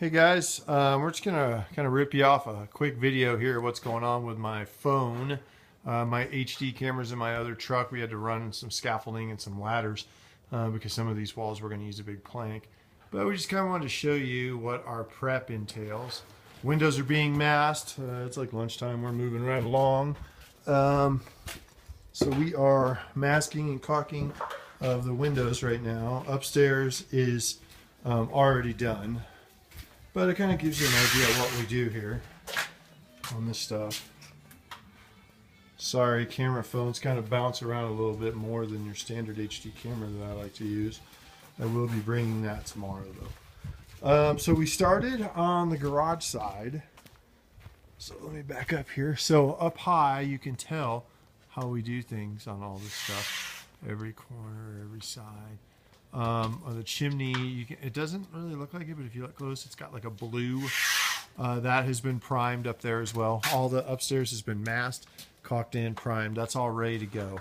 Hey guys, we're just gonna kind of rip you off a quick video here of what's going on with my phone. My HD cameras in my other truck. We had to run some scaffolding and some ladders because some of these walls were going to use a big plank. But we just kind of wanted to show you what our prep entails. Windows are being masked. It's like lunchtime. We're moving right along. So we are masking and caulking of the windows right now. Upstairs is already done. But it kind of gives you an idea of what we do here on this stuff. Sorry, camera phones kind of bounce around a little bit more than your standard HD camera that I like to use. I will be bringing that tomorrow though. So we started on the garage side. So let me back up here. So up high, you can tell how we do things on all this stuff. Every corner, every side. On the chimney, it doesn't really look like it, but if you look close, it's got like a blue that has been primed up there as well. All the upstairs has been masked, caulked in, primed. That's all ready to go.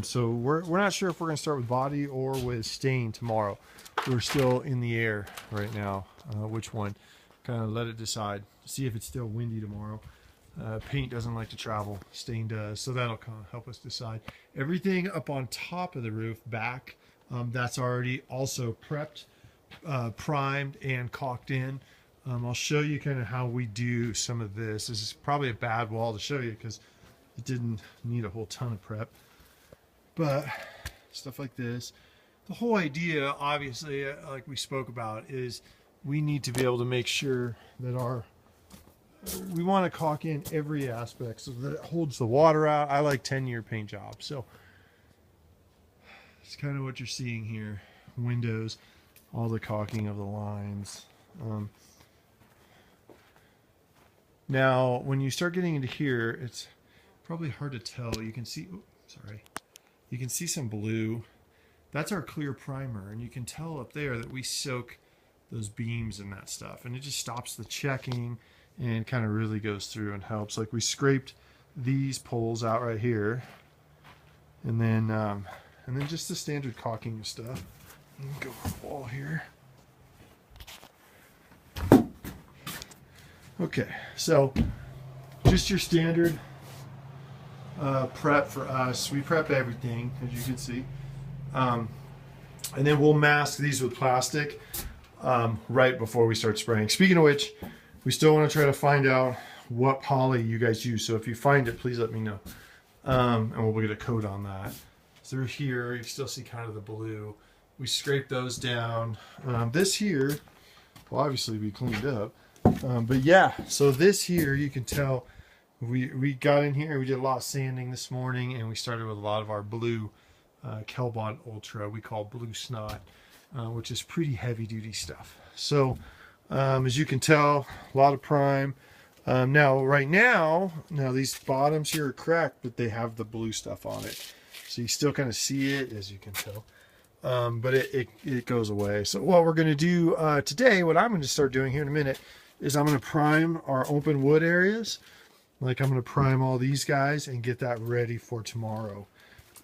So we're not sure if we're going to start with body or with stain tomorrow. We're still in the air right now. Which one? Kind of let it decide. See if it's still windy tomorrow. Paint doesn't like to travel. Stain does. So that'll kind of help us decide. Everything up on top of the roof, back, that's already also prepped, primed, and caulked in. I'll show you kind of how we do some of this. This is probably a bad wall to show you because it didn't need a whole ton of prep. But stuff like this. The whole idea, obviously, like we spoke about, is we need to be able to make sure that we want to caulk in every aspect so that it holds the water out. I like 10-year paint jobs. So it's kind of what you're seeing here. Windows, all the caulking of the lines. Now, when you start getting into here, it's probably hard to tell. You can see, you can see some blue. That's our clear primer, and you can tell up there that we soak those beams and that stuff, and it just stops the checking and kind of really goes through and helps. Like we scraped these poles out right here, and then just the standard caulking stuff. Go on the wall here. Okay, so just your standard prep for us. We prep everything, as you can see. And then we'll mask these with plastic right before we start spraying. Speaking of which, we still want to try to find out what poly you guys use. So if you find it, please let me know. And we'll get a coat on that. Through here, you still see kind of the blue. We scrape those down. This here will obviously be cleaned up. But yeah, so this here, you can tell we got in here, we did a lot of sanding this morning, and we started with a lot of our blue Kelbond Ultra, we call blue snot, which is pretty heavy duty stuff. So as you can tell, a lot of prime. Now these bottoms here are cracked, but they have the blue stuff on it. So you still kind of see it, as you can tell. But it goes away. So what we're going to do today, what I'm going to start doing here in a minute, is I'm going to prime our open wood areas. Like I'm going to prime all these guys and get that ready for tomorrow.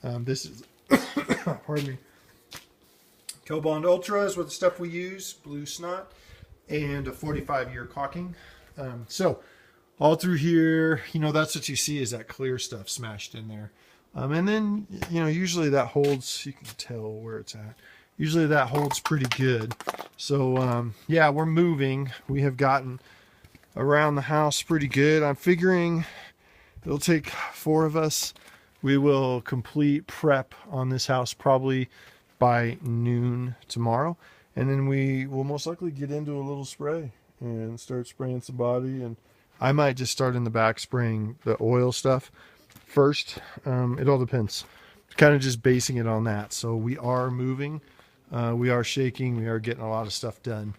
This is, pardon me, Kelbond Ultra is what the stuff we use, blue snot, and a 45-year caulking. So all through here, that's what you see is that clear stuff smashed in there. And then, usually that holds, you can tell where it's at. Usually that holds pretty good. So, yeah, we're moving. We have gotten around the house pretty good. I'm figuring it'll take 4 of us. We will complete prep on this house probably by noon tomorrow. And then we will most likely get into a little spray and start spraying some body. And I might just start in the back spraying the oil stuff first. It all depends. Kind of just basing it on that. So we are moving. We are shaking. We are getting a lot of stuff done.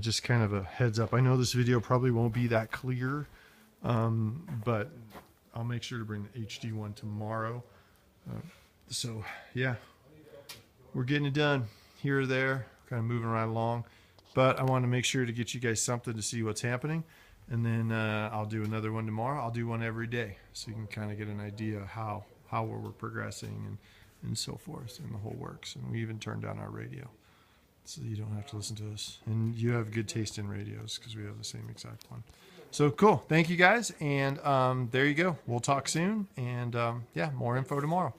Just kind of a heads up. I know this video probably won't be that clear, but I'll make sure to bring the HD one tomorrow. So yeah, we're getting it done here or there, kind of moving right along. But I want to make sure to get you guys something to see what's happening. And then I'll do another one tomorrow. I'll do one every day, so you can kind of get an idea of how we're progressing and so forth, and the whole works. And we even turned down our radio. so you don't have to listen to us. And you have good taste in radios because we have the same exact one. So cool. Thank you guys. And there you go. We'll talk soon. And yeah, more info tomorrow.